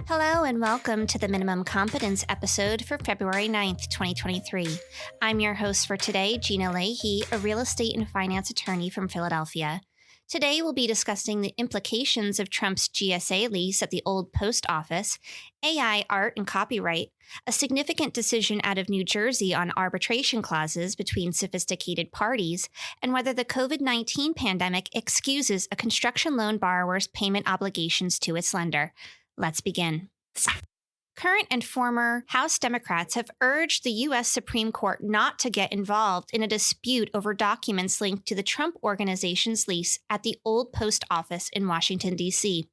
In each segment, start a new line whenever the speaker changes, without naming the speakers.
Hello and welcome to the Minimum Competence episode for February 9th, 2023. I'm your host for today, Gina Leahy, a real estate and finance attorney from Philadelphia. Today we'll be discussing the implications of Trump's GSA lease at the old post office, AI art and copyright, a significant decision out of New Jersey on arbitration clauses between sophisticated parties, and whether the COVID-19 pandemic excuses a construction loan borrower's payment obligations to its lender. Let's begin. Current and former House Democrats have urged the U.S. Supreme Court not to get involved in a dispute over documents linked to the Trump Organization's lease at the old post office in Washington, D.C.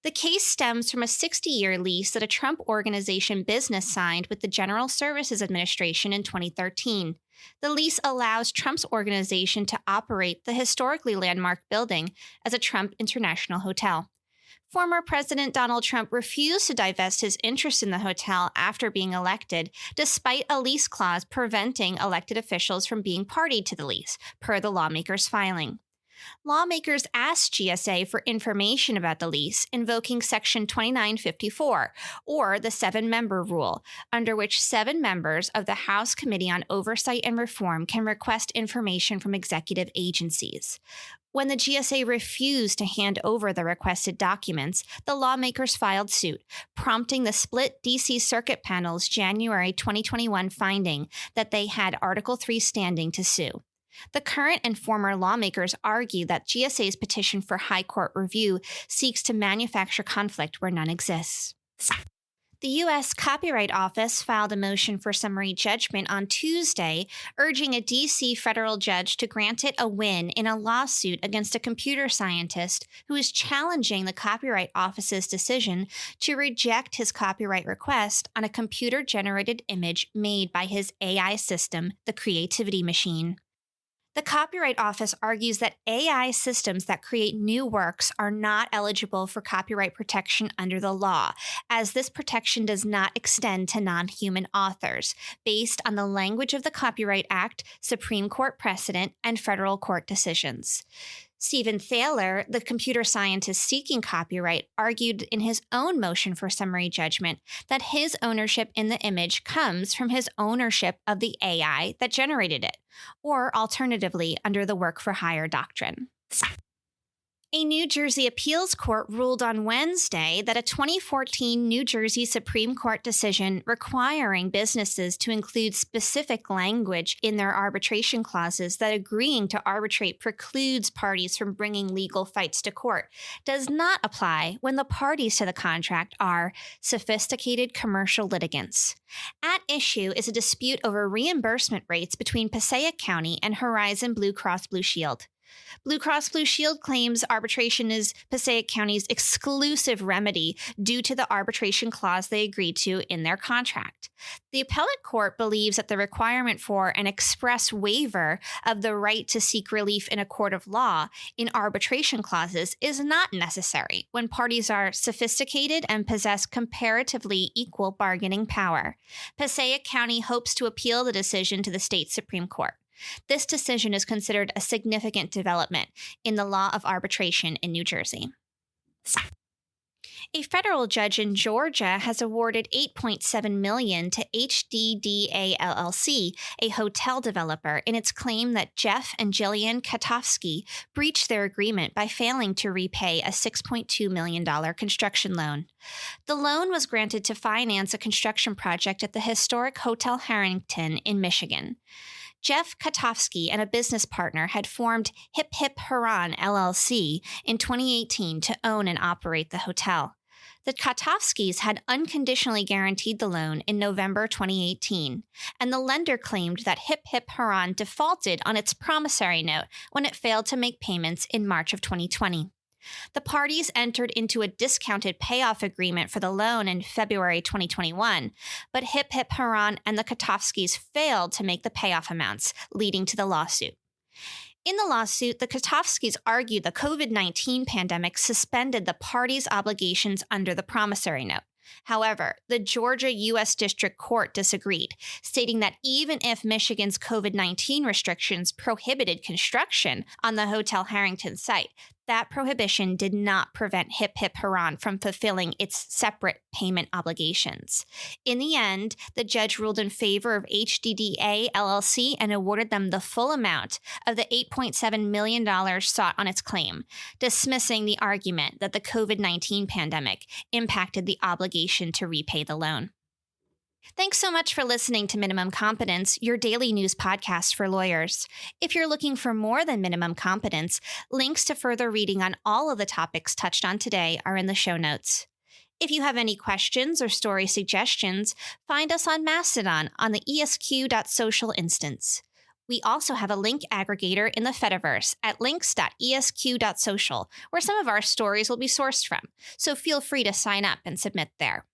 The case stems from a 60-year lease that a Trump Organization business signed with the General Services Administration in 2013. The lease allows Trump's organization to operate the historically landmark building as a Trump International Hotel. Former President Donald Trump refused to divest his interest in the hotel after being elected, despite a lease clause preventing elected officials from being party to the lease, per the lawmakers' filing. Lawmakers asked GSA for information about the lease, invoking Section 2954, or the seven-member rule, under which 7 members of the House Committee on Oversight and Reform can request information from executive agencies. When the GSA refused to hand over the requested documents, the lawmakers filed suit, prompting the split D.C. Circuit Panel's January 2021 finding that they had Article 3 standing to sue. The current and former lawmakers argue that GSA's petition for high court review seeks to manufacture conflict where none exists. The U.S. Copyright Office filed a motion for summary judgment on Tuesday, urging a D.C. federal judge to grant it a win in a lawsuit against a computer scientist who is challenging the Copyright Office's decision to reject his copyright request on a computer-generated image made by his AI system, the Creativity Machine. The Copyright Office argues that AI systems that create new works are not eligible for copyright protection under the law, as this protection does not extend to non-human authors, based on the language of the Copyright Act, Supreme Court precedent, and federal court decisions. Stephen Thaler, the computer scientist seeking copyright, argued in his own motion for summary judgment that his ownership in the image comes from his ownership of the AI that generated it, or alternatively, under the work-for-hire doctrine. A New Jersey appeals court ruled on Wednesday that a 2014 New Jersey Supreme Court decision requiring businesses to include specific language in their arbitration clauses that agreeing to arbitrate precludes parties from bringing legal fights to court does not apply when the parties to the contract are sophisticated commercial litigants. At issue is a dispute over reimbursement rates between Passaic County and Horizon Blue Cross Blue Shield. Blue Cross Blue Shield claims arbitration is Passaic County's exclusive remedy due to the arbitration clause they agreed to in their contract. The appellate court believes that the requirement for an express waiver of the right to seek relief in a court of law in arbitration clauses is not necessary when parties are sophisticated and possess comparatively equal bargaining power. Passaic County hopes to appeal the decision to the state Supreme Court. This decision is considered a significant development in the law of arbitration in New Jersey. A federal judge in Georgia has awarded $8.7 million to HDDA LLC, a hotel developer, in its claim that Jeff and Jillian Katofsky breached their agreement by failing to repay a $6.2 million construction loan. The loan was granted to finance a construction project at the historic Hotel Harrington in Michigan. Jeff Katofsky and a business partner had formed Hip Hip Haran LLC in 2018 to own and operate the hotel. The Katofskys had unconditionally guaranteed the loan in November 2018, and the lender claimed that Hip Hip Haran defaulted on its promissory note when it failed to make payments in March of 2020. The parties entered into a discounted payoff agreement for the loan in February 2021, but Hip Hip Haran and the Katofskys failed to make the payoff amounts, leading to the lawsuit. In the lawsuit, the Katofskys argued the COVID-19 pandemic suspended the parties' obligations under the promissory note. However, the Georgia U.S. District Court disagreed, stating that even if Michigan's COVID-19 restrictions prohibited construction on the Hotel Harrington site, That prohibition did not prevent Hip Hip Hooran from fulfilling its separate payment obligations. In the end, the judge ruled in favor of HDDA LLC and awarded them the full amount of the $8.7 million sought on its claim, dismissing the argument that the COVID-19 pandemic impacted the obligation to repay the loan. Thanks so much for listening to Minimum Competence, your daily news podcast for lawyers. If you're looking for more than minimum competence, links to further reading on all of the topics touched on today are in the show notes. If you have any questions or story suggestions, find us on Mastodon on the esq.social instance. We also have a link aggregator in the Fediverse at links.esq.social, where some of our stories will be sourced from, so feel free to sign up and submit there.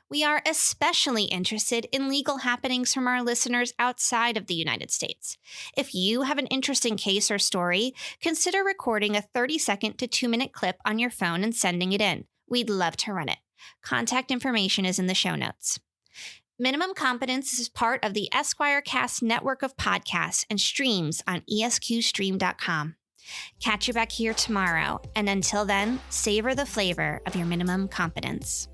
We are especially interested in legal happenings from our listeners outside of the United States. If you have an interesting case or story, consider recording a 30-second to 2-minute clip on your phone and sending it in. We'd love to run it. Contact information is in the show notes. Minimum Competence is part of the Esquire Cast network of podcasts and streams on esqstream.com. Catch you back here tomorrow, and until then, savor the flavor of your minimum competence.